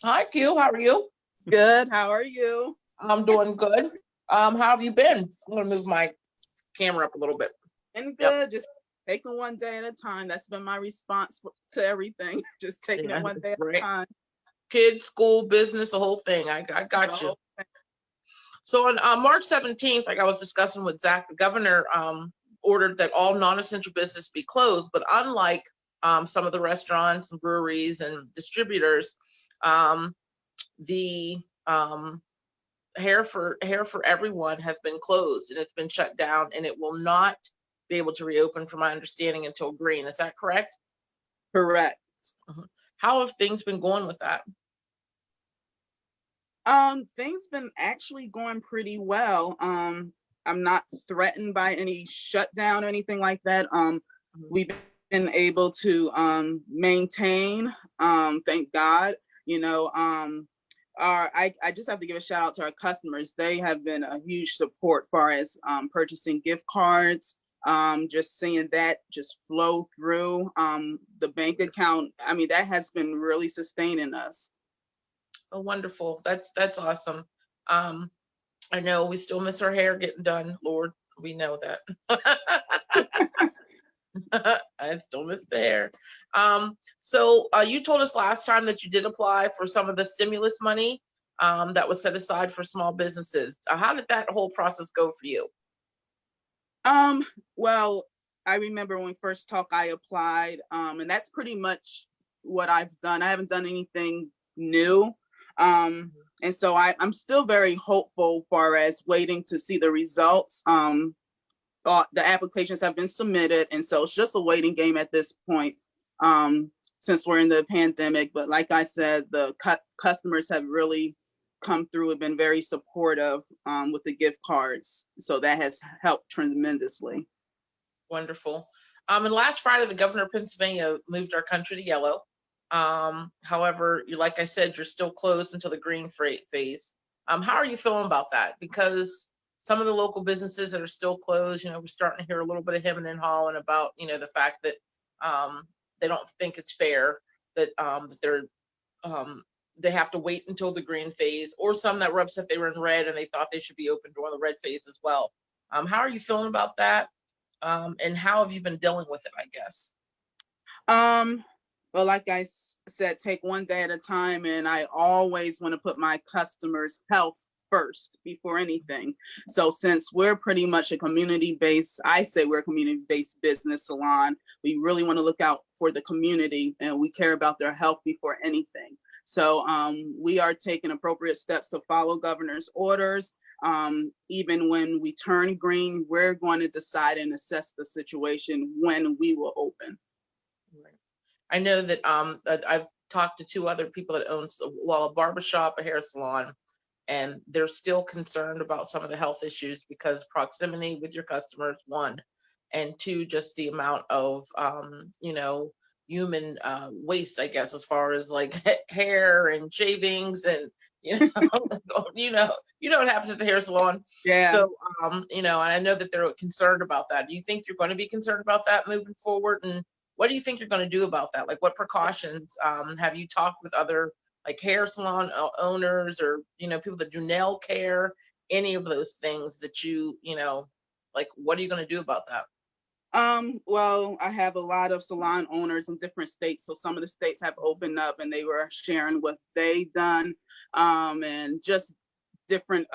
Hi, Q. How are you? Good. How are you? I'm doing good. How have you been? I'm gonna move my camera up a little bit. And Yep. good. Just taking one day at a time. That's been my response to everything. Just taking it Yeah. one day at a Right. time. Kids, school, business, the whole thing. I got you. So, So on March 17th, like I was discussing with Zach, the governor ordered that all non-essential business be closed. But unlike some of the restaurants and breweries and distributors, um, the Hair for Everyone has been closed and it's been shut down and it will not be able to reopen from my understanding until green. Is that correct? correct. Mhm. How have things been going with that? Things been actually going pretty well. I'm not threatened by any shutdown or anything like that. Mhm. We've been able to maintain, thank God, you know, I just have to give a shout out to our customers. They have been a huge support far as purchasing gift cards, just seeing that just flow through the bank account. I mean, that has been really sustaining us. Oh, wonderful. That's awesome. Um, I know we still miss our hair getting done, Lord. We know that. I still miss the hair. So you told us last time that you did apply for some of the stimulus money that was set aside for small businesses. How did that whole process go for you? Um, well, I remember when we first talked, I applied, and that's pretty much what I've done. I haven't done anything new. And so I'm still very hopeful far as waiting to see the results. The applications have been submitted, and so it's just a waiting game at this point, since we're in the pandemic. But like I said, the customers have really come through and been very supportive with the gift cards, so that has helped tremendously. Wonderful. And last Friday, the governor of Pennsylvania moved our country to yellow. However, like I said, you're still closed until the green phase. How are you feeling about that? Because some of the local businesses that are still closed, we're starting to hear a little bit of hemming and hawing about, the fact that they don't think it's fair that um, they have to wait until the green phase, or some that were upset they were in red and they thought they should be open during the red phase as well. How are you feeling about that? And how have you been dealing with it, I guess? Um, well, like I said, take one day at a time, and I always want to put my customers' health first before anything. So since we're pretty much a community-based, I say we're a community-based business salon, we really want to look out for the community and we care about their health before anything. So we are taking appropriate steps to follow governor's orders. Even when we turn green, we're going to decide and assess the situation when we will open. Right. I know that I've talked to two other people that own, well, a barbershop, a hair salon, and they're still concerned about some of the health issues because proximity with your customers, one, and two, just the amount of human waste, I guess, as far as like hair and shavings and you know what happens at the hair salon. Yeah. So and I know that they're concerned about that. Do you think you're going to be concerned about that moving forward? And what do you think you're going to do about that? Like, what precautions have you talked with other like hair salon owners, or people that do nail care, any of those things that like, what are you going to do about that? Well, I have a lot of salon owners in different states. So some of the states have opened up and they were sharing what they done, and just different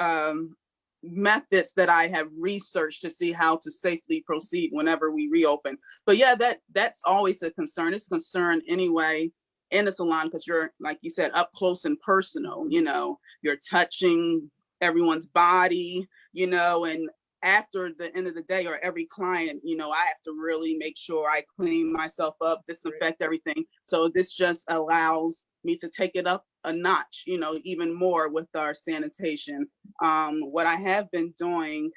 methods that I have researched to see how to safely proceed whenever we reopen. But yeah, that's always a concern. It's a concern anyway in the salon because you're, like you said, up close and personal. You're touching everyone's body, and after the end of the day, or every client, I have to really make sure I clean myself up, disinfect everything. So this just allows me to take it up a notch, even more with our sanitation. What I have been doing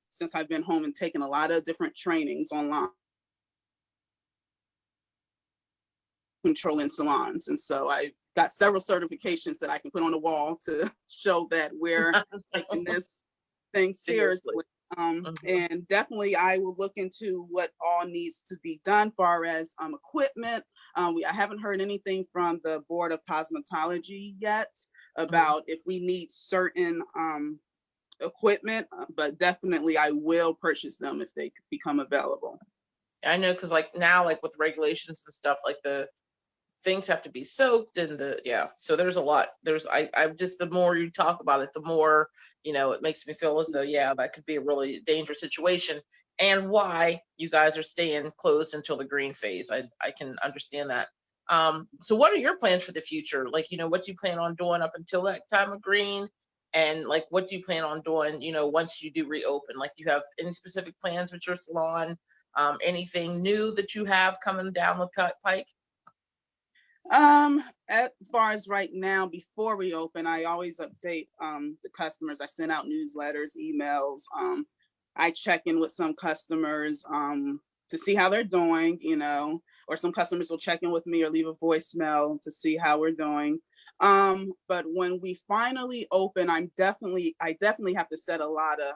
since I've been home and taking a lot of different trainings online, controlling salons. And so I got several certifications that I can put on the wall to show that we're taking this thing seriously. And definitely I will look into what all needs to be done far as equipment, I haven't heard anything from the Board of Cosmetology yet about if we need certain equipment, but definitely I will purchase them if they become available. I know, because like now, like with regulations and stuff, like the things have to be soaked and so there's a lot. I just, the more you talk about it, the more, it makes me feel as though, that could be a really dangerous situation, and why you guys are staying closed until the green phase. I can understand that. So what are your plans for the future? Like, what do you plan on doing up until that time of green? And like, what do you plan on doing, once you do reopen? Like, do you have any specific plans with your salon? Anything new that you have coming down the pike? As far as right now, before we open, I always update the customers. I send out newsletters, emails. I check in with some customers to see how they're doing, or some customers will check in with me or leave a voicemail to see how we're doing. But when we finally open, I definitely have to set a lot of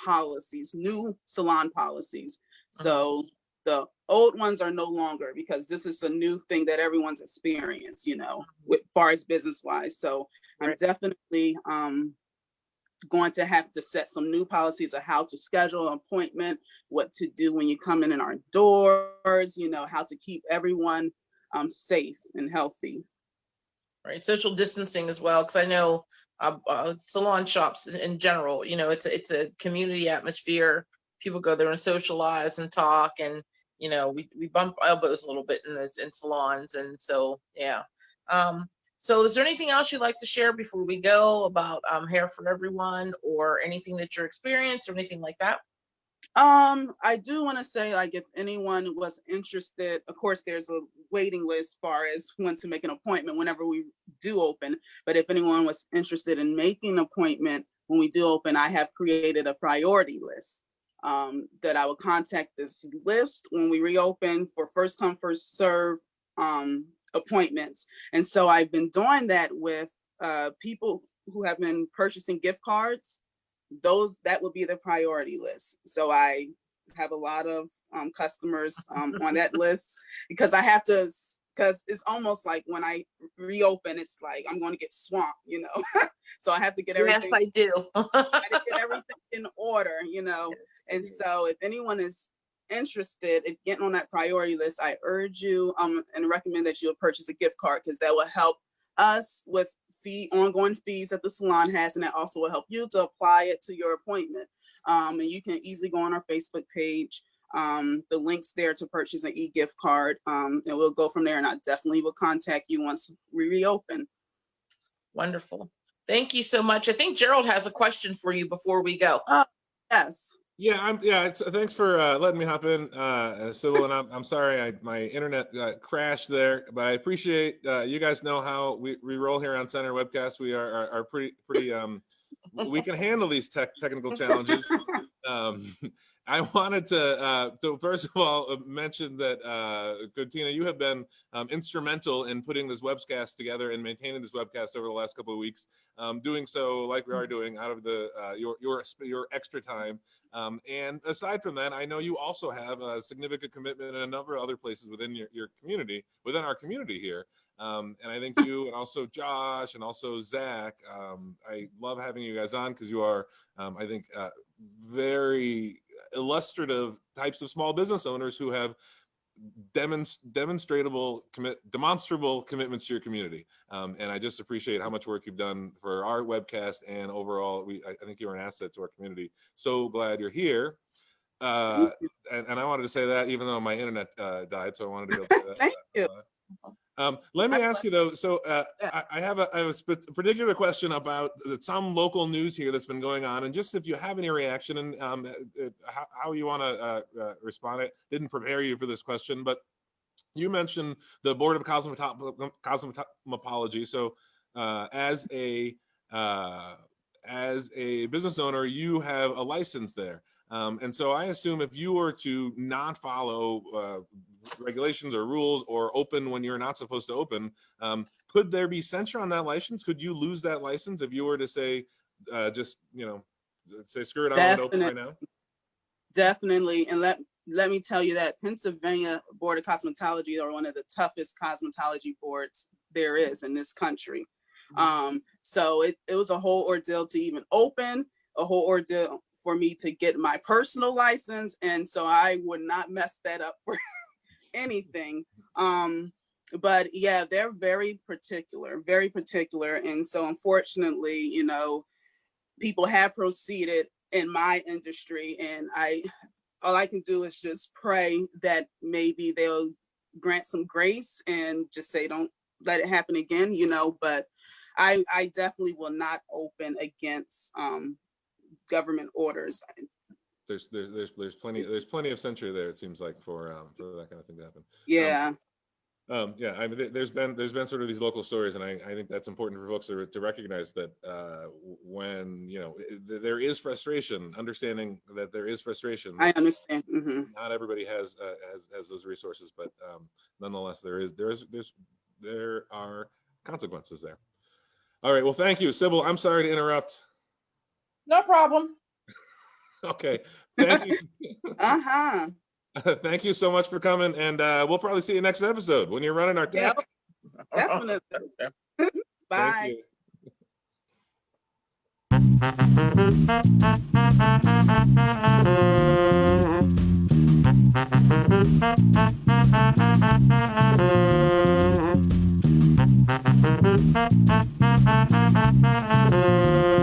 policies, new salon policies. So the old ones are no longer, because this is a new thing that everyone's experienced, with far as business wise. So I'm definitely going to have to set some new policies of how to schedule an appointment, what to do when you come in our doors, how to keep everyone safe and healthy. Right, social distancing as well, because I know salon shops in general, it's a community atmosphere. People go there and socialize and talk, and we bump elbows a little bit in salons, and so so is there anything else you'd like to share before we go about Hair for Everyone, or anything that you're experienced or anything like that? I do want to say, like, if anyone was interested, of course, there's a waiting list as far as when to make an appointment whenever we do open. But if anyone was interested in making an appointment when we do open, I have created a priority list that I will contact this list when we reopen for first come, first serve appointments. And so I've been doing that with people who have been purchasing gift cards. That would be the priority list. So I have a lot of customers on that list, because I have to, because it's almost like when I reopen, it's like I'm going to get swamped, so I have to get everything. Yes, I do. I get everything in order, and so if anyone is interested in getting on that priority list, I urge you and recommend that you purchase a gift card, because that will help us with ongoing fees that the salon has, and that also will help you to apply it to your appointment. And you can easily go on our Facebook page. The link's there to purchase an e-gift card, and we'll go from there. And I definitely will contact you once we reopen. Wonderful. Thank you so much. I think Gerald has a question for you before we go. Yes. Yeah, thanks for letting me hop in, Sybil, and I'm sorry my internet crashed there, but I appreciate you guys know how we roll here on Center Webcast. We are pretty we can handle these technical challenges. I wanted to first of all mention that Quintina, you have been instrumental in putting this webcast together and maintaining this webcast over the last couple of weeks. Doing so like we are doing out of the your extra time. And aside from that, I know you also have a significant commitment in a number of other places within your community, within our community here. And I think you and also Josh and also Zach, I love having you guys on, because you are, I think, very illustrative types of small business owners who have demonstrable commitments to your community. And I just appreciate how much work you've done for our webcast, and overall, I think you're an asset to our community. So glad you're here. And I wanted to say that even though my internet died, so I wanted to go. Thank you. Let me ask you though. So I have a particular question about some local news here that's been going on, and just if you have any reaction and how you want to respond. It didn't prepare you for this question, but you mentioned the Board of Cosmetology. So as a business owner, you have a license there. And so I assume if you were to not follow regulations or rules, or open when you're not supposed to open, could there be censure on that license? Could you lose that license if you were to say, just, say, screw it, I want to open right now? Definitely. And let me tell you that Pennsylvania Board of Cosmetology are one of the toughest cosmetology boards there is in this country. So it was a whole ordeal to even open, a whole ordeal for me to get my personal license. And so I would not mess that up for anything. But yeah, they're very particular. And so unfortunately, you know, people have proceeded in my industry, and all I can do is just pray that maybe they'll grant some grace and just say, don't let it happen again, you know, but I definitely will not open against government orders. There's plenty of censure there, it seems like, for that kind of thing to happen. Yeah. Yeah, I mean, there's been sort of these local stories, and I think that's important for folks to recognize that when, you know, there is frustration, understanding that there is frustration. I understand. Not everybody has those resources, but nonetheless, there are consequences there. All right, well, thank you, Sybil. I'm sorry to interrupt. No problem. Okay, thank you. Thank you so much for coming, and we'll probably see you next episode when you're running our tech. Yep, definitely. Bye. Thank you.